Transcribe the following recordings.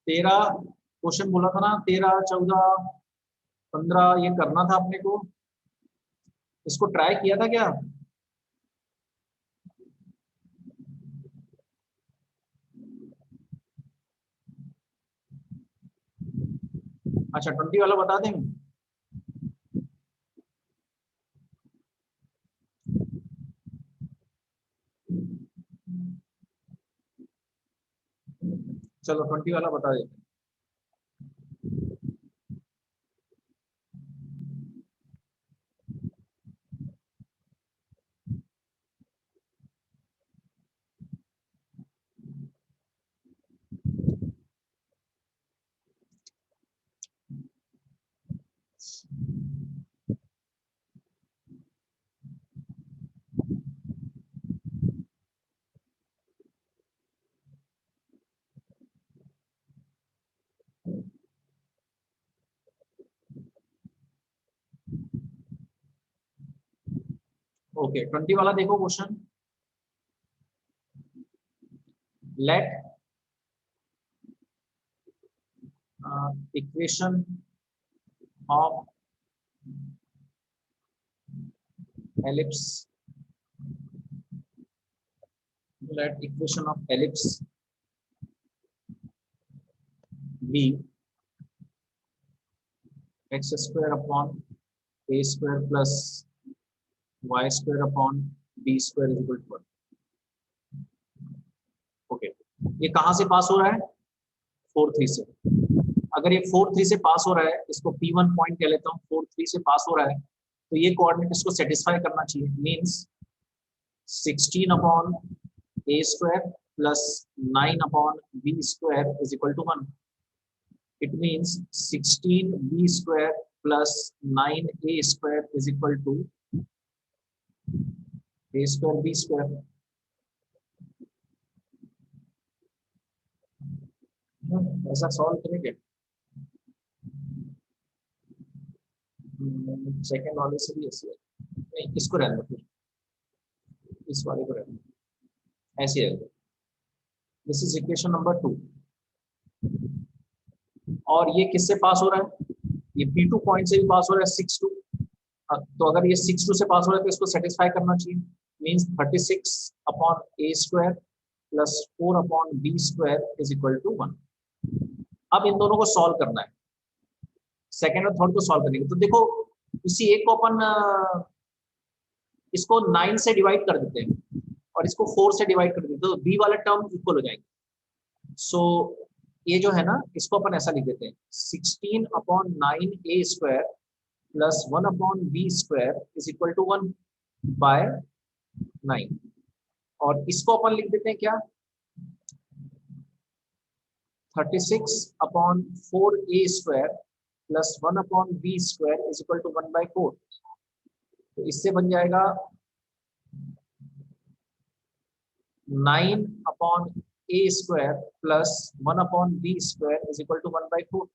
13 question बोला था ना, 13, 14, 15 ये करना था अपने को। इसको ट्राई किया था क्या? अच्छा 20 वाला बता दें। चलो 20 वाला बता देते हैं। ओके 20 वाला देखो question. Let equation of ellipse, let equation of ellipse be x square upon a square plus y square upon b square is equal to 1। Okay ये कहां से पास हो रहा है? 4 3 से। अगर ये 4 3 से पास हो रहा है, इसको P1 पॉइंट कह लेता हूँ, 4 3 से पास हो रहा है, तो ये कोऑर्डिनेट इसको सेटिस्फाई करना चाहिए। Means 16 upon a square plus 9 upon b square is equal to 1। It means 16b square plus 9a square is equal to a square b square। ऐसा सॉल्व करेंगे। सेकेंड वाले से भी ऐसे है। नहीं इसको रहने दो, फिर इस वाले को रहने दो, ऐसे है। This is equation number 2। और ये किससे पास हो रहा है? ये P2 पॉइंट से भी पास हो रहा है 6 2। तो अगर ये 6 2 से पास हो रहा है तो इसको सेटिस्फाई करना चाहिए। Means 36 upon a square plus 4 upon b square is equal to 1। अब इन दोनों को सॉल्व करना है। सेकेंड और थर्ड को सॉल्व करेंगे तो देखो, इसी एक को अपन इसको 9 से डिवाइड कर देते हैं और इसको 4 से डिवाइड कर देते हैं, तो b वाला टर्म इक्वल हो जाएंगे। सो ये जो है ना, इसको अपन ऐसा लिख देते हैं 16 upon 9a square plus 1 upon b square is equal to 1 by 9। और इसको अपन लिख देते हैं क्या, 36 upon 4a square plus 1 upon b square is equal to 1 by 4। तो इससे बन जाएगा 9 upon a square plus 1 upon b square is equal to 1 by 4।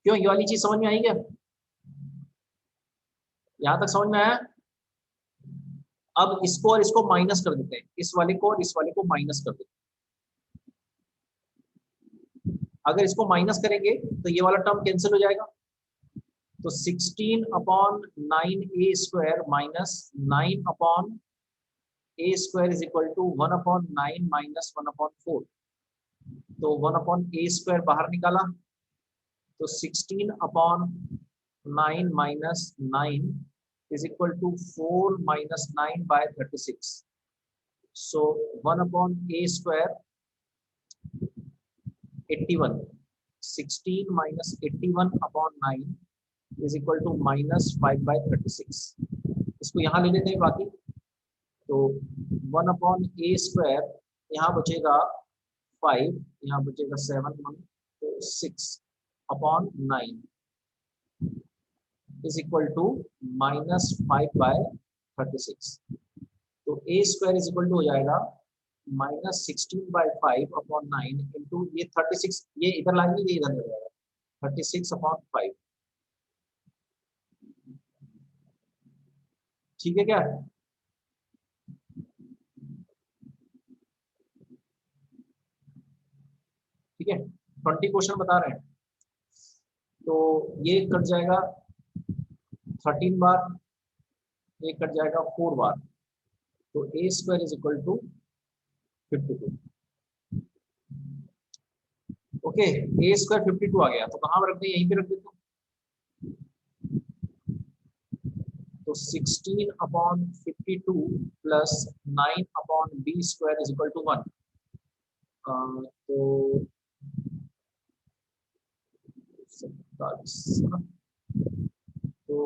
क्यों, ये वाली चीज समझ में आई क्या? यहां तक समझ में आया? अब इसको और इसको माइनस कर देते हैं, इस वाले को और इस वाले को माइनस कर देते हैं। अगर इसको माइनस करेंगे तो ये वाला टर्म कैंसिल हो जाएगा। तो 16 upon 9a square minus 9 upon a square is equal to 1 upon 9 minus 1 upon 4। तो 1 अपॉन a स्क्वायर बाहर निकाला, तो 16 upon 9 minus 9 is equal to 4 minus 9 by 36। So 1 upon a square 81। 16 minus 81 upon 9 is equal to minus 5 by 36। इसको यहाँ ले लेते हैं बाकी, तो 1 upon a square यहाँ बचेगा 5, यहाँ बचेगा 7 तो 6 upon 9 is equal to minus 5 by 36। तो a square is equal to हो जाएगा माइनस 16 बाई 5 अपॉन 9 इंटू ये 36, ये इधर लाएंगे ये इधर हो जाएगा 36 अपॉन 5। ठीक है क्या? ठीक है, 20 क्वेश्चन बता रहे हैं, तो ये कट जाएगा 13 बार, ये कट जाएगा 4 बार, तो A square is equal to 52। Okay, A square 52 आ गया, तो कहाँ पर रख दें, यहीं पे रख देते हो। तो 16 upon 52 plus 9 upon B square is equal to 1। तो 47, तो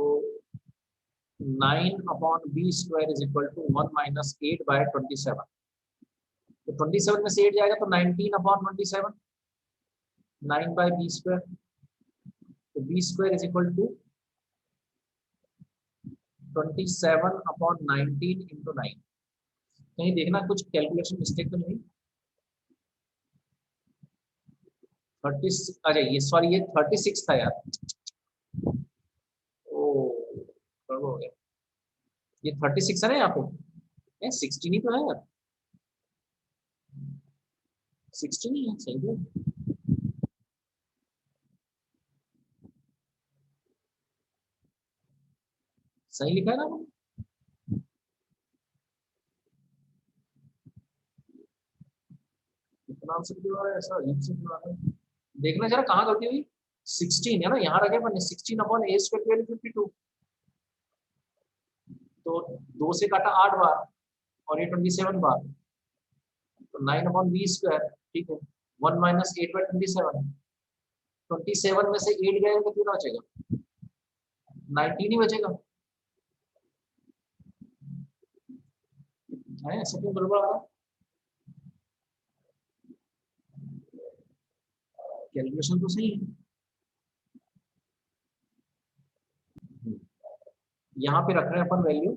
9 upon B square is equal to 1 minus 8 by 27। तो 27 में से 8 जाएगा तो 19 अपॉन 27, 9 बाय बी स्क्वायर, तो B square is equal to 27 upon 19 into 9। कहीं देखना कुछ कैलकुलेशन मिस्टेक तो नहीं। 30, अरे ये सॉरी, ये 36 था यार। ओ गड़बड़ हो गया, ये 36 है ना यहाँ पे, 16 ही तो है यार, 16 ही है, सही है। सही लिखा है ना, इतना आंसर क्यों आ रहा है ऐसा अजीब से क्यों आ रहा है। देखना जरा कहाँ गलती हुई। 16 है ना, यहाँ रखे मैंने 16 अपॉन ए स्क्वायर 52, तो 2 से काटा 8 बार और ये 27 बार, तो 9 अपॉन बी स्क्वायर, ठीक है, 1 माइनस 8 बाई 27, 27 में से 8 गए तो कितना बचेगा, 19 ही बचेगा। है ऐसा क्यों गड़बड़ आ रहा है, कैलकुलेशन तो सही है। यहाँ पे रख रहे हैं अपन वैल्यू,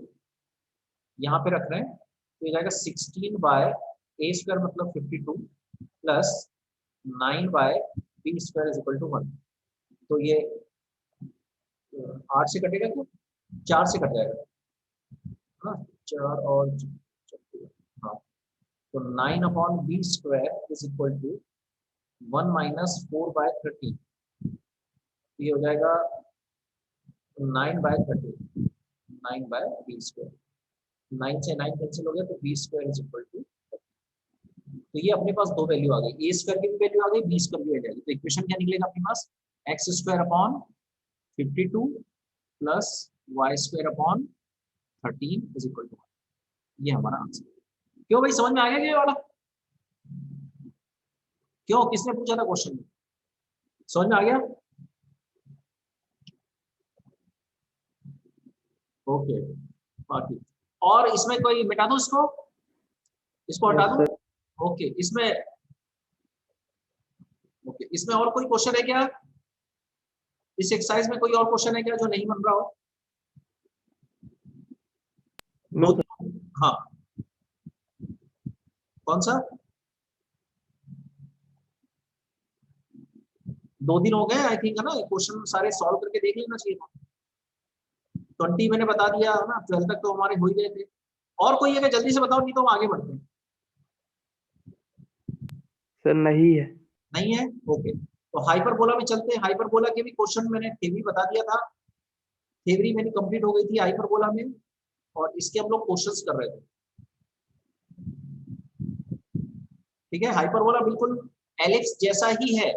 यहाँ पे रख रहे हैं, तो ये जाएगा 16 बाय ए स्क्वायर मतलब 52 plus 9 by B square is equal to 1। तो ये 8 से कटेगा क्या, 4 से कट जाएगा, हाँ 4 और हाँ, तो 9 upon B square is equal to 1 minus 4 by 13, ये हो जाएगा 9 बाय 13, 9 बाय बी स्क्वायर, 9 से 9 कैंसिल हो गया, तो B square is equal to, तो ये अपने पास दो वैल्यू आ गई, ए स्क्वायर की भी वैल्यू आ गई, बी स्क्वायर की वैल्यू आ गई, तो इक्वेशन क्या निकलेगा अपने पास, X square upon 52 plus Y square upon 13 is equal to, ये हमारा आंसर। क्यों भाई, समझ में आ गया क्या ये वाला, क्यों, किसने पूछा था क्वेश्चन, समझ में आ गया। ओके, बाकी और इसमें कोई मिटा दूं इसको, इसको हटा यस दूं। सर। ओके, इसमें ओके, इसमें और कोई क्वेश्चन है क्या, इस एक्सरसाइज में कोई और क्वेश्चन है क्या जो नहीं बन रहा हो, नो दो सर। हाँ, कौन सा, 2 दिन हो गए आई थिंक है ना, क्वेश्चन सारे सॉल्व करके देख लेना चाहिए था। 20 मैंने बता दिया है ना, 12 तक तो हमारे हो ही गए थे। और कोई है क्या, जल्दी से बताओ नहीं तो हम आगे बढ़ते हैं। सर नहीं है। नहीं है, ओके, तो हाइपरबोला में चलते हैं। हाइपरबोला के भी क्वेश्चन मैंने थ्योरी बता दिया था, थ्योरी मेरी कंप्लीट हो गई थी हाइपरबोला में, और इसके हम लोग क्वेश्चंस कर रहे थे। ठीक है, हाइपरबोला बिल्कुल एलिप्स जैसा ही है,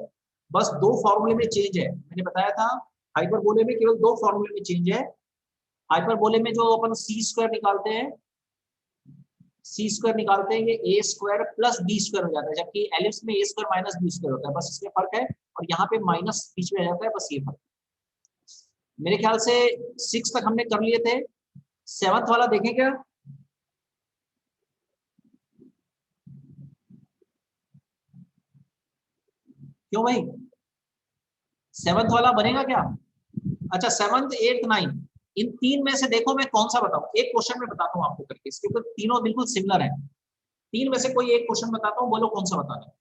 बस दो फॉर्मूले में चेंज है, मैंने बताया था। हाइपरबोले में केवल दो फॉर्मूले में चेंज है। हाइपरबोले में जो अपन सी स्क्वायर निकालते हैं, सी स्क्वायर निकालते हैं, ये ए स्क्वायर प्लस बी स्क्वायर हो जाता है, जबकि एलिप्स में ए स्क्वायर माइनस बी स्क्वायर होता है, बस इसमें फर्क है, और यहाँ पे माइनस बीच में आ जाता है, बस ये फर्क। मेरे ख्याल से 6 तक हमने कर लिए थे, 7th वाला देखें क्या, क्यों भाई, 7th वाला बनेगा क्या। अच्छा, 7th 8th 9th, इन तीन में से देखो मैं कौन सा बताऊं, एक क्वेश्चन में बताता हूँ आपको करके, इसके ऊपर तीनों बिल्कुल सिमिलर है, तीन में से कोई एक क्वेश्चन बताता हूँ, बोलो कौन सा बताना है।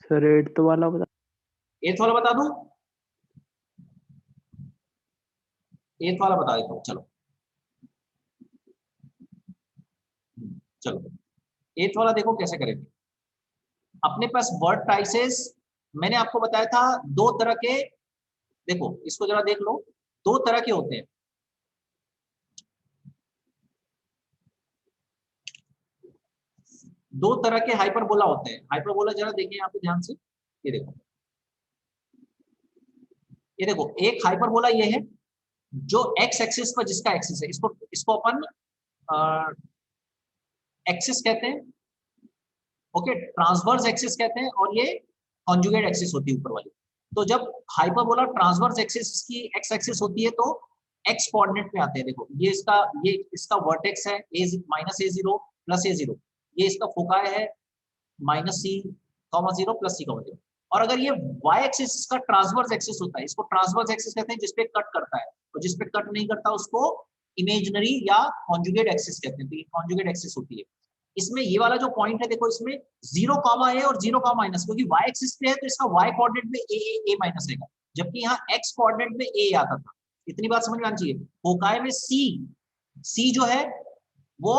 सर 8th वाला बता। 8th वाला बता दूं, 8th वाला बता देता हूँ, चलो चलो, 8th वाला देखो कैसे करेंगे। अपने पास वर्टाइसेस मैंने आपको बताया था दो तरह के, देखो इसको जरा देख लो, दो तरह के होते हैं। दो तरह के हाइपरबोला होते हैं। हाइपरबोला जरा देखिए यहाँ पे ध्यान से, ये देखो, ये देखो एक हाइपरबोला ये है जो एक्स एक्सिस पर जिसका एक्सिस है, इसको इसको अपन एक्सिस कहते हैं, ओके, ट्रांसवर्स एक्सिस कहते हैं, और ये कॉन्जुगेट एक्सिस होती है ऊपर वाली। तो जब हाइपरबोला ट्रांसवर्स एक्सिस की एक्स एक्सिस होती है तो एक्स कोऑर्डिनेट में आते हैं। देखो ये इसका वर्टेक्स है ए माइनस ए जीरो प्लस ए जीरो, ये इसका फोकाई है minus C comma zero plus C comma zero. और अगर ये वाई एक्सिस का ट्रांसवर्स एक्सिस होता है, इसको ट्रांसवर्स एक्सिस कहते हैं जिसपे कट करता है, और जिसपे कट नहीं करता उसको इमेजिनरी या कॉन्जुगेट एक्सिस कहते हैं। तो ये कॉन्जुगेट एक्सिस होती है। इसमें ये वाला जो पॉइंट है देखो, इसमें जीरो कॉमा ए और जीरो कॉमा माइनस, क्योंकि वाई एक्सिस पे है तो इसका वाई कोऑर्डिनेट में ए माइनस आएगा, जबकि यहाँ एक्स कोऑर्डिनेट में ए आता था। इतनी बात समझ में आनी चाहिए। फोकाई में सी जो है वो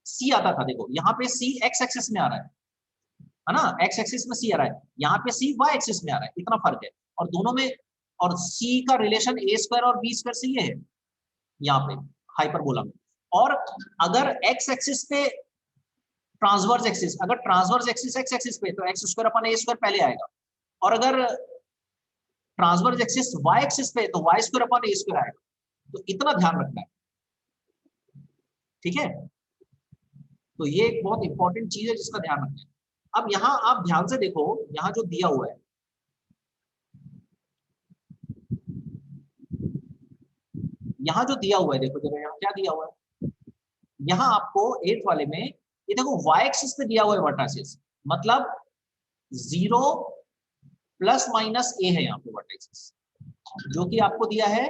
सी आता था, देखो यहाँ पे सी एक्स एक्सिस में आ रहा है ना, एक्स एक्सिस में सी आ रहा है, यहाँ पे सी वाई एक्सिस में आ रहा है, इतना फर्क है। और दोनों में, और सी का रिलेशन ए स्क्वायर और बी स्क्वायर से ये है यहाँ पे हाइपरबोला में। और अगर एक्स एक्सिस पे ट्रांसवर्स एक्सिस, अगर ट्रांसवर्स एक्सिस एक्स एक्सिस पे तो एक्स स्क्वायर अपन ए स्क्वायर पहले आएगा, और अगर ट्रांसवर्स एक्सिस वाई एक्सिस पे तो वाई स्क्वायर अपन ए स्क्वायर आएगा। तो इतना ध्यान रखना है, ठीक है। तो ये एक बहुत इंपॉर्टेंट चीज है जिसका ध्यान रखना है। अब यहाँ आप ध्यान से देखो, यहाँ जो दिया हुआ है, यहाँ जो दिया हुआ है, देखो जरा यहाँ क्या दिया हुआ है। यहाँ आपको 8 वाले में ये देखो वाई एक्सिस पे दिया हुआ है वर्टाइसिस, मतलब 0 प्लस माइनस ए है यहाँ पे वर्टाइसिस, जो कि आपको दिया है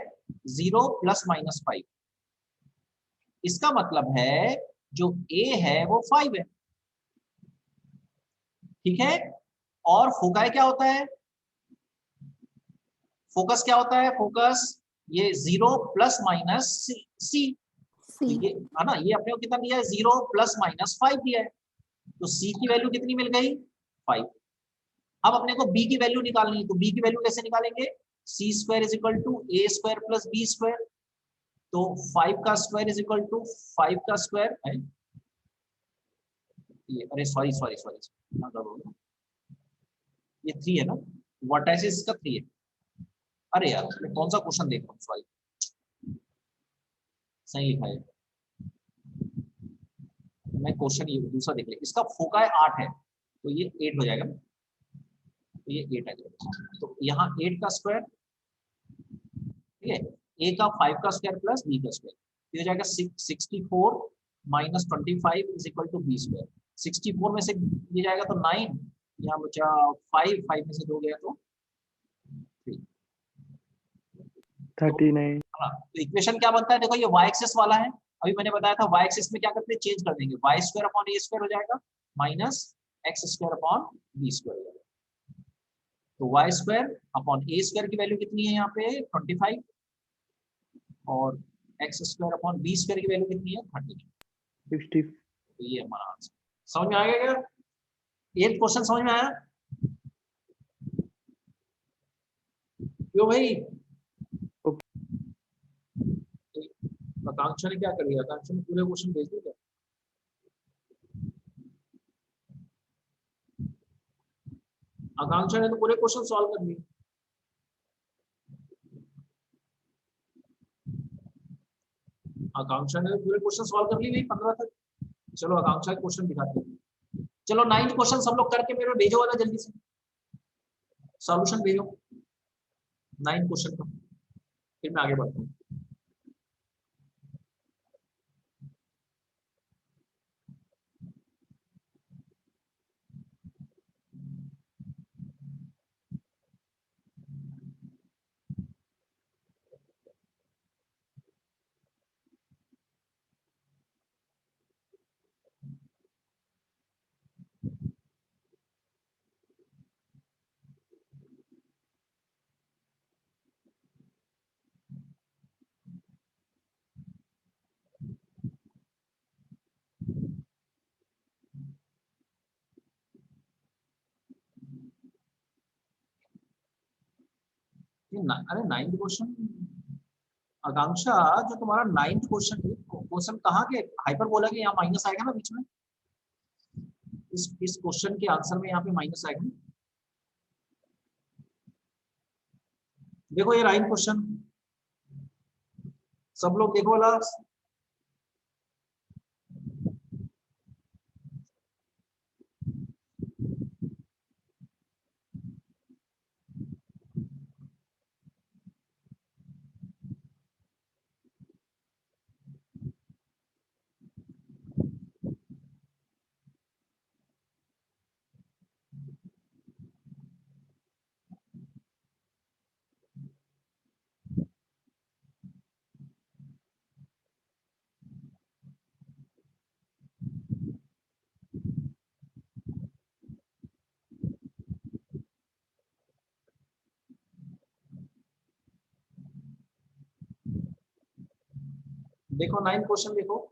0 प्लस माइनस 5। इसका मतलब है जो ए है वो 5 है, ठीक है। और फोकाई क्या होता है, फोकस क्या होता है, फोकस ये 0 प्लस माइनस सी। तो सी। ये है ना, ये अपने को कितना दिया है, 0 प्लस माइनस 5 दिया है। तो सी की वैल्यू कितनी मिल गई, 5। अब अपने को बी की वैल्यू निकालनी है, तो बी की वैल्यू कैसे निकालेंगे, C square is equal to A square plus B square. तो 5 का स्क्वायर इज इक्वल टू 5 का स्क्वायर है ये, अरे सॉरी सॉरी सॉरी, ये 3 है ना, वर्टाइसिस का 3 है। अरे यार मैं कौन सा क्वेश्चन देख रहा हूँ, सॉरी, सही लिखा है, मैं क्वेश्चन ये दूसरा देख लिया। इसका फोकाई 8 है तो ये 8 हो जाएगा ना, तो ये 8 आ जाएगा। तो यहाँ 8 का स्क्वायर, ठीक है, ए का 5 का स्क्वायर प्लस बी का स्क्वायर, ये हो जाएगा 64 minus 25 is equal to B square. 64 में से ये जाएगा तो 9, यहाँ बचा 5, 5 में से 2 गया तो 3। 39। हाँ, तो इक्वेशन क्या बनता है, देखो ये वाई एक्सिस वाला है, अभी मैंने बताया था वाई एक्सिस में क्या करते हैं, चेंज कर देंगे, Y square upon A square हो जाएगा minus X square upon B square हो जाएगा। तो Y square upon A square की वैल्यू कितनी है यहाँ पे 25, और X square upon B square की वैल्यू कितनी है 30। 60। तो ये हमारा आंसर। समझ में आ गया क्या, ये क्वेश्चन समझ में आया क्यों भाई। आकांक्षा ने क्या कर लिया, आकांक्षा ने पूरे क्वेश्चन भेज दिया। आकांक्षा ने तो पूरे क्वेश्चन सॉल्व कर लिए। आकांक्षा ने तो पूरे क्वेश्चन सॉल्व कर लिए भाई 15 तक। चलो आकांक्षा के क्वेश्चन दिखाते हैं। चलो 9th क्वेश्चन सब लोग करके मेरे भेजो वाला जल्दी से, सॉल्यूशन भेजो 9th क्वेश्चन का, फिर मैं आगे बढ़ता हूँ। अरे 9th क्वेश्चन आकांक्षा, जो तुम्हारा 9th क्वेश्चन कहाँ के हाइपरबोला के यहाँ माइनस आएगा ना बीच में, इस क्वेश्चन के आंसर में यहाँ पे माइनस आएगा। देखो ये 9th क्वेश्चन, सब लोग देखो वाला। देखो 9th क्वेश्चन देखो,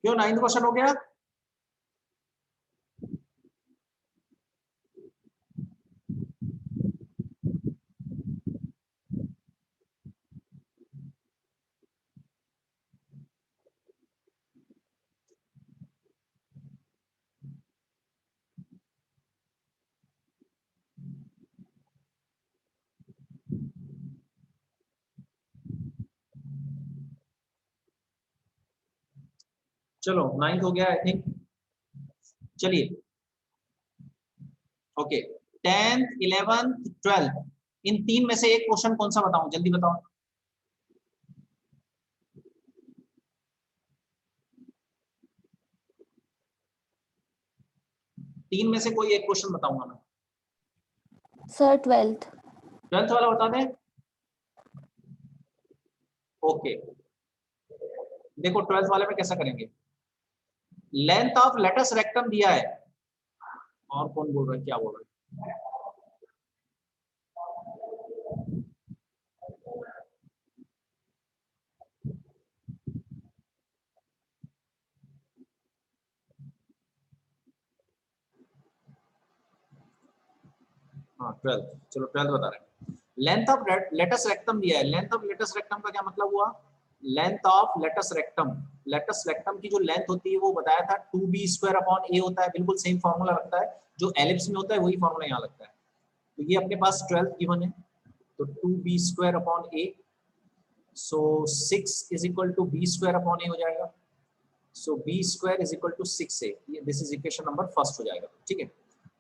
क्यों 9th क्वेश्चन हो गया? चलो 9th हो गया आई थिंक। चलिए ओके, 10th 11th 12th, इन तीन में से एक क्वेश्चन कौन सा बताऊं, जल्दी बताओ। तीन में से कोई एक क्वेश्चन बताऊंगा मैं। Sir 12th। 12th वाला बता दें। ओके देखो 12th वाले में कैसा करेंगे, लेंथ ऑफ लेटस रेक्टम दिया है, और कौन बोल रहा है, क्या बोल रहा है, हाँ 12th, चलो 12th बता रहे हैं। लेंथ ऑफ लेटस रेक्टम दिया है, लेंथ ऑफ लेटस रेक्टम का क्या मतलब हुआ, लेंथ ऑफ लेटस रेक्टम की जो लेंथ होती है वो बताया था 2b² होता है, बिल्कुल सेम फॉर्मूला लगता है, जो एलिप्स में होता है वही फॉर्मूला यहाँ लगता है। तो ये अपने पास 12th गिवन है, तो 2b² so 6 is equal to b² हो जाएगा, so b² is equal to 6a, this is equation number first हो जाएगा। ठीक है,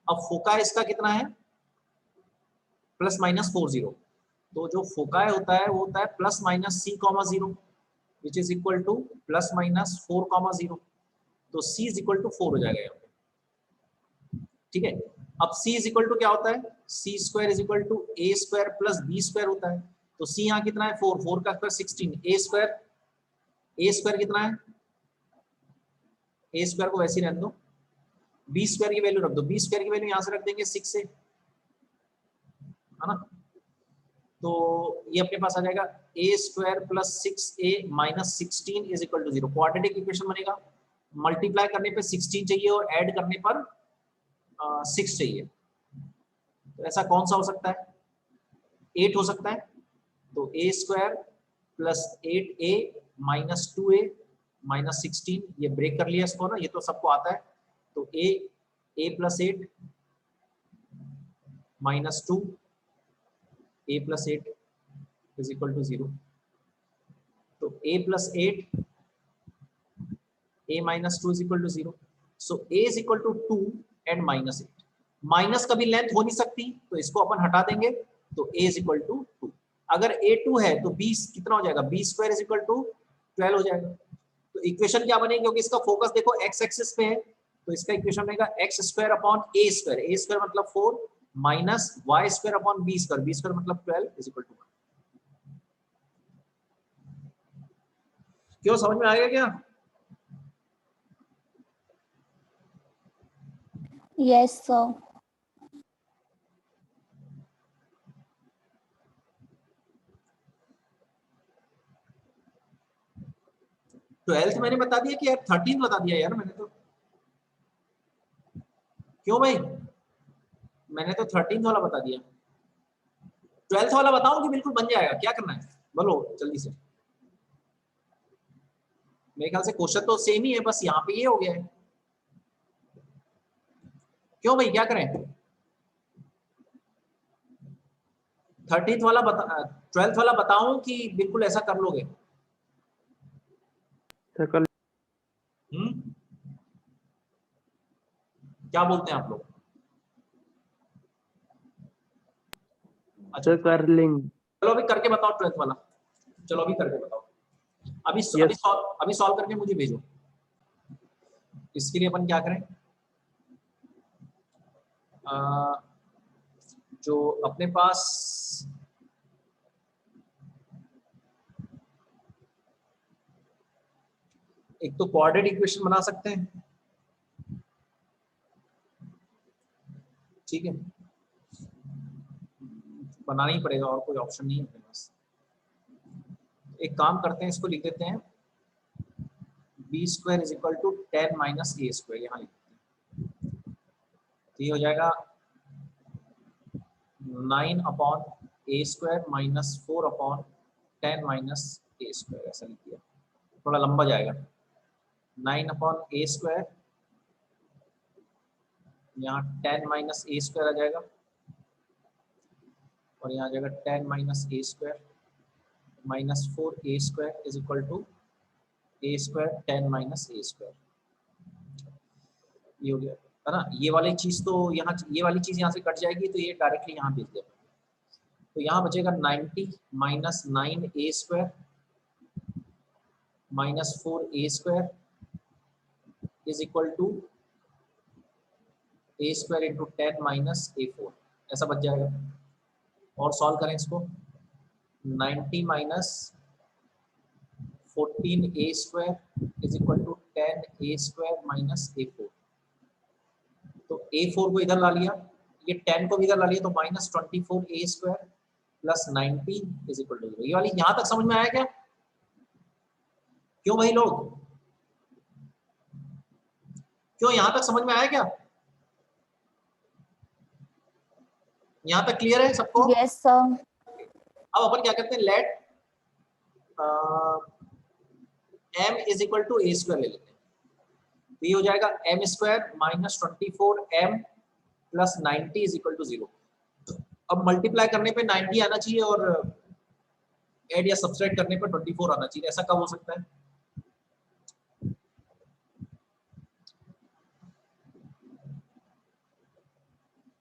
अब फोका इसका कितना है, +-40, तो जो फोकाई होता है वो होता है +-c,0 which is equal to +-4,0, तो c इज इक्वल टू 4 हो जाएगा यहाँ पे। ठीक है, अब c इज इक्वल टू क्या होता है, c² is equal to a² plus b² होता है, तो c यहाँ कितना है 4, 4 का स्क्वायर 16, a² कितना है, a² को वैसे ही रहने दो, b² की वैल्यू रख दो, b² की वैल्यू यहाँ से रख देंगे 6 से, है ना, तो ये अपने पास आ जाएगा a² plus 6a minus 16 is equal to 0, quadratic equation बनेगा, मल्टीप्लाई करने पे 16 चाहिए और ऐड करने पर 6 चाहिए, तो ऐसा कौन सा हो सकता है, 8 हो सकता है, तो a² plus 8a minus 2a minus 16, ये ब्रेक कर लिया इसको ना, ये तो सबको आता है, तो a plus 8 minus 2 a plus 8 is equal to 0, तो a plus 8 a minus 2 is equal to 0, so a is equal to 2 and -8, minus कभी लेंथ हो नहीं सकती तो इसको अपन हटा देंगे, तो a इज इक्वल टू 2, अगर a 2 है तो b कितना हो जाएगा, b² इज इक्वल टू 12 हो जाएगा, तो इक्वेशन क्या बनेगी, क्योंकि इसका फोकस देखो एक्स एक्सिस पे है, तो इसका इक्वेशन बनेगा X square upon A square मतलब 4 minus Y square upon B square मतलब 12 इज इक्वल टू 1। क्यों, समझ में आ गया क्या? Yes, sir. 12th मैंने बता दिया कि यार, 13 बता दिया यार मैंने तो। क्यों भाई, मैंने तो 13 वाला बता दिया। 12th वाला बताऊं कि बिल्कुल बन जाएगा, क्या करना है बोलो जल्दी से। मेरे ख्याल से क्वेश्चन तो सेम ही है, बस यहाँ पे ये हो गया है। क्यों भाई, क्या करें? 13th वाला बता, 12th वाला बताऊं कि बिल्कुल ऐसा कर लोगे? सर कल क्या बोलते हैं आप लोग? अच्छा सर कर लेंगे। चलो अभी करके बताओ 12th वाला, चलो अभी करके बताओ। अभी यस अभी सॉल्व करके मुझे भेजो। इसके लिए अपन क्या करें, जो अपने पास एक तो कोऑर्डिनेट इक्वेशन बना सकते हैं, ठीक है, बनाना ही पड़ेगा, और कोई ऑप्शन नहीं है अपने पास। एक काम करते हैं, इसको लिख देते हैं B square is equal to 10 minus A square, यहाँ लिख देते हैं। तो ये हो जाएगा 9 upon A square minus 4 upon 10 minus A square, ऐसा लिख दिया, थोड़ा लंबा जाएगा। 9 अपॉन ए स्क्वायर, यहाँ 10 माइनस ए स्क्वायर आ जाएगा, और यहाँ आ जाएगा 10 minus A square minus 4 A square is equal to A square 10 minus A square. ये हो गया है ना। ये वाली चीज तो यहाँ, ये वाली चीज यहाँ से कट जाएगी, तो ये डायरेक्टली यहाँ भेज देगा। तो यहाँ बचेगा 90 minus 9 A square minus 4 A square is equal to A square into 10 minus A 4, ऐसा बच जाएगा। और सॉल्व करें इसको, 90 minus 14 A square is equal to 10 A square minus A 4। तो ए 4 को इधर ला लिया, ये 10 को भी इधर ला लिया, तो minus 24 A square plus 90 is equal to 0। ये वाली यहाँ तक समझ में आया क्या? क्यों भाई लोग, क्यों यहाँ तक समझ में आया क्या? यहाँ तक क्लियर है सबको? Yes, sir. अब अपन क्या करते हैं, let m is equal to A square ले लेते हैं। तो ये हो जाएगा m square minus 24m plus 90 is equal to 0। अब मल्टीप्लाई करने पे 90 आना चाहिए, और ऐड या सब्सट्रैक्ट करने पे 24 आना चाहिए। ऐसा कब हो सकता है?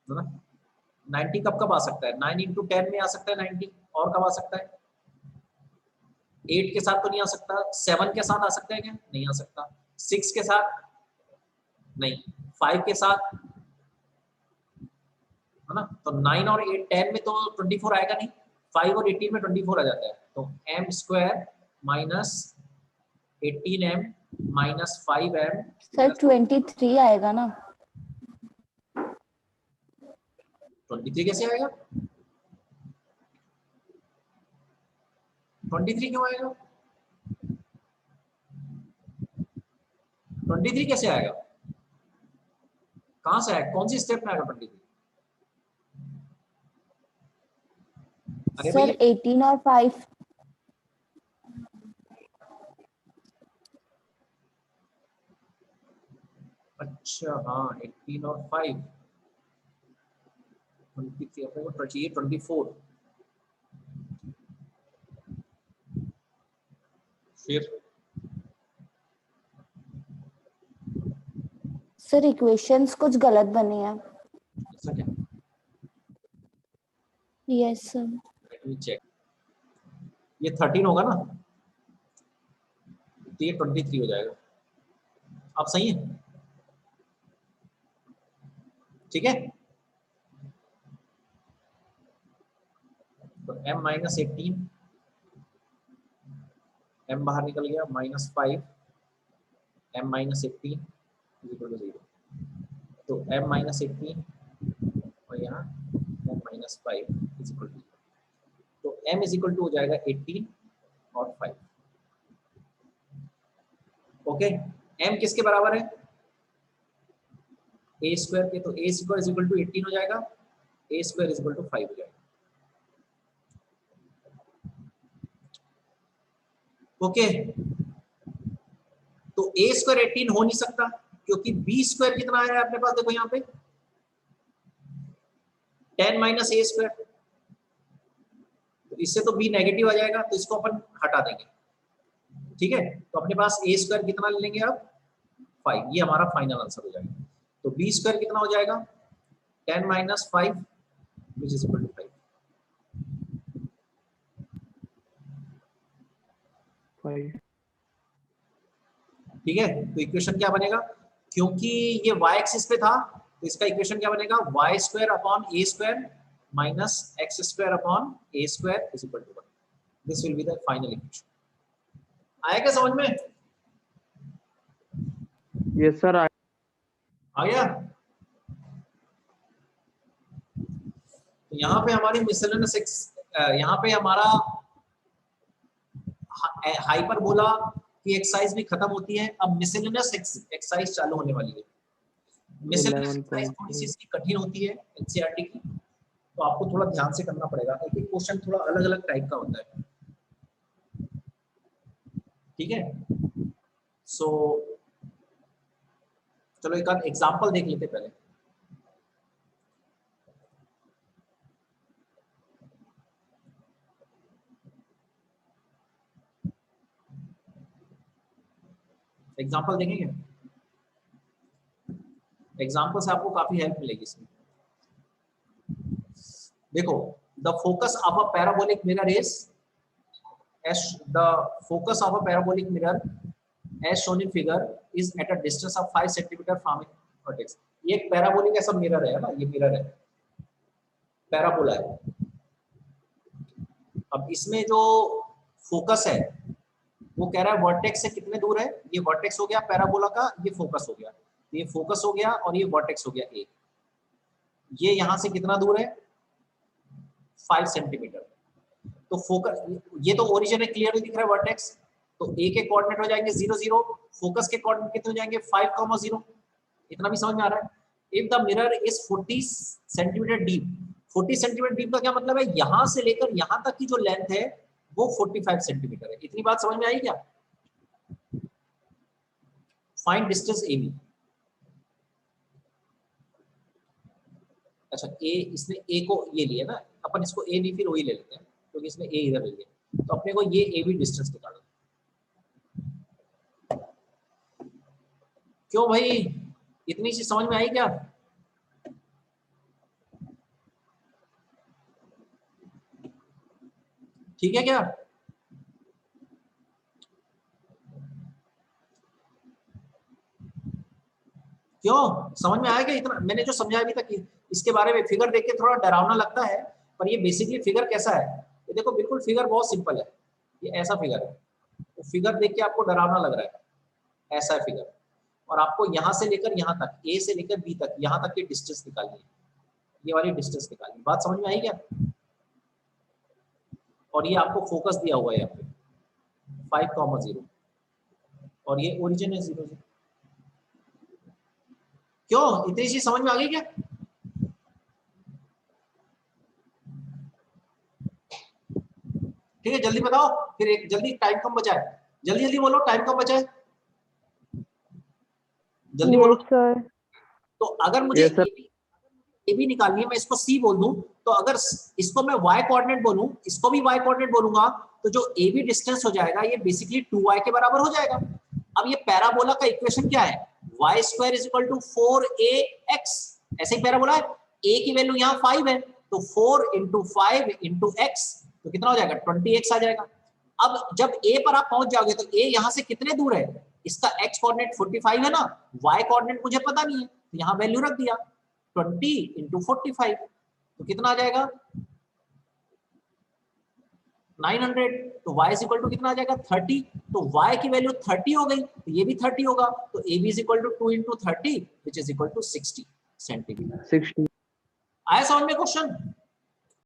है ना, 90 कब कब आ सकता है? 9 इंटू 10 में आ सकता है 90, और कब आ सकता है? 8 के साथ तो नहीं आ सकता, 7 के साथ आ सकता है क्या? नहीं आ सकता। 6 के साथ नहीं, 5 के साथ, है ना। तो 9 और 8 10 में तो 24 आएगा नहीं, 5 और 18 में 24 आ जाता है। तो m square minus 18m minus 5m, sir 23 आएगा ना? 23 कैसे आएगा? 23 क्यों आएगा? 23 कैसे आएगा? कहां से आएगा? कौन सी स्टेप में आएगा 23? अरे सर भैया 18 और 5। अच्छा हाँ, 18 और 5, 23 अपने को चाहिए 24। फिर सर इक्वेशंस कुछ गलत बनी है। ऐसा क्या? Yes sir. Let me check. ये 13 होगा ना, तो ये 23 हो जाएगा। अब सही है, ठीक है। तो m माइनस 18, m बाहर निकल गया, -5 m माइनस 18 इक्वल टू 0। तो m माइनस 18 और यहाँ m माइनस 5 इक्वल टू 0। तो m इज इक्वल टू हो जाएगा 18 और 5। ओके, m किसके बराबर है? a स्क्वायर के। तो a square is equal to 18 हो जाएगा, a square is equal to 5 हो जाएगा। ओके, तो a स्क्वायर 18 हो नहीं सकता क्योंकि b स्क्वायर कितना है अपने पास, देखो यहाँ पे 10 माइनस a स्क्वायर, तो इससे तो b नेगेटिव आ जाएगा, तो इसको अपन हटा देंगे, ठीक है। तो अपने पास a स्क्वायर कितना ले लेंगे अब? 5। ये हमारा फाइनल आंसर हो जाएगा। तो b स्क्वायर कितना हो जाएगा? 10 minus 5 which is equal to 5। 5। ठीक है, तो इक्वेशन क्या बनेगा? क्योंकि ये y एक्सिस पे था तो इसका इक्वेशन क्या बनेगा? y square upon a square minus x square upon a square is equal to 1। This will be the final equation. आया क्या समझ में? Yes sir. आ गया? तो यहाँ पे हमारी मिसलेनियस यहाँ पे हमारा हाइपरबोला की एक्सरसाइज भी खत्म होती है। अब मिसलेनियस एक्सरसाइज चालू होने वाली है। मिसलेनियस एक्सरसाइज थोड़ी सी इसकी कठिन होती है एनसीईआरटी की, तो आपको थोड़ा ध्यान से करना पड़ेगा। एक एक क्वेश्चन थोड़ा अलग अलग टाइप का होता है, ठीक है। सो चलो एक आध एग्जांपल देख लेते पहले। एग्जांपल देखेंगे, एग्जांपल से आपको काफी हेल्प मिलेगी इसमें। देखो, the focus of a parabolic mirror is the focus of a parabolic mirror as shown in figure is at a distance of 5 cm from its vertex। ये एक पैराबोलिक ऐसा मिरर है ना, ये मिरर है, पैराबोला है। अब इसमें जो फोकस है वो कह रहा है वर्टेक्स से कितने दूर है। ये वर्टेक्स हो गया पैराबोला का, ये फोकस हो गया, ये फोकस हो गया और ये वर्टेक्स हो गया ए। ये यहां से कितना दूर है? 5 सेंटीमीटर। तो फोकस, ये तो ओरिजिन है, क्लियरली दिख रहा है वर्टेक्स। तो ए के कोऑर्डिनेट हो जाएंगे 0 0, फोकस के कोऑर्डिनेट कितने हो जाएंगे? 5, 0। इतना भी समझ में आ रहा है। If the mirror is 40 centimetre deep, 40 centimetre deep का क्या मतलब है? यहां से लेकर यहां तक की जो लेंथ है वो 45 सेंटीमीटर है। इतनी बात समझ में आई क्या? Find distance A B. अच्छा, ए, इसने ए को ये लिया ना, अपन इसको ए बी फिर वही ले लेते हैं क्योंकि इसने ए इधर ले लिया। तो अपने को ये ए बी डिस्टेंस निकालना। क्यों भाई, इतनी सी समझ में आई क्या? ठीक है क्या? क्यों, समझ में आया क्या? इतना मैंने जो समझाया अभी तक, इसके बारे में फिगर देख के थोड़ा डरावना लगता है, पर ये बेसिकली फिगर कैसा है? ये देखो, बिल्कुल फिगर बहुत सिंपल है। ये ऐसा फिगर है, तो फिगर देख के आपको डरावना लग रहा है, ऐसा है फिगर। और आपको यहां से लेकर यहां तक, ए से लेकर बी तक, यहां तक की डिस्टेंस निकालनी है। ये वाली डिस्टेंस निकालनी। बात समझ में आई क्या? और ये आपको फोकस दिया हुआ है यहाँ पे 5, 0 और ये ओरिजिन है 0 0। क्यों, इतनी चीज समझ में आ गई क्या? ठीक है, जल्दी बताओ फिर, एक जल्दी, टाइम कम बचा है, जल्दी जल्दी बोलो, टाइम कम बचा है, जल्दी बोलो। तो अगर मुझे ए बी निकालनी है, मैं इसको सी बोल दूं, तो अगर इसको मैं y कोऑर्डिनेट बोलूं, इसको भी y कोऑर्डिनेट बोलूंगा, तो जो ए बी डिस्टेंस हो जाएगा ये बेसिकली 2y के बराबर हो जाएगा। अब ये पैराबोला का इक्वेशन क्या है? y square is equal to 4ax। ऐसे ही पैराबोला है, a की वैल्यू यहाँ 5 है, तो 4 × 5 × x, तो कितना हो जाएगा? 20x आ जाएगा। अब जब ए पर आप पहुंच जाओगे तो ए यहां से कितने दूर है, इसका x कोऑर्डिनेट 45 है ना, y कोऑर्डिनेट मुझे पता नहीं है, तो यहां वैल्यू रख दिया 20 इंटू 45, तो कितना आ जाएगा 900, तो y इज इक्वल टू कितना आ जाएगा 30, तो y की वैल्यू 30 हो गई, तो ये भी 30 होगा, तो AB is equal to 2 into 30 which is equal to 60 centimetre. 60। आया समझ में क्वेश्चन?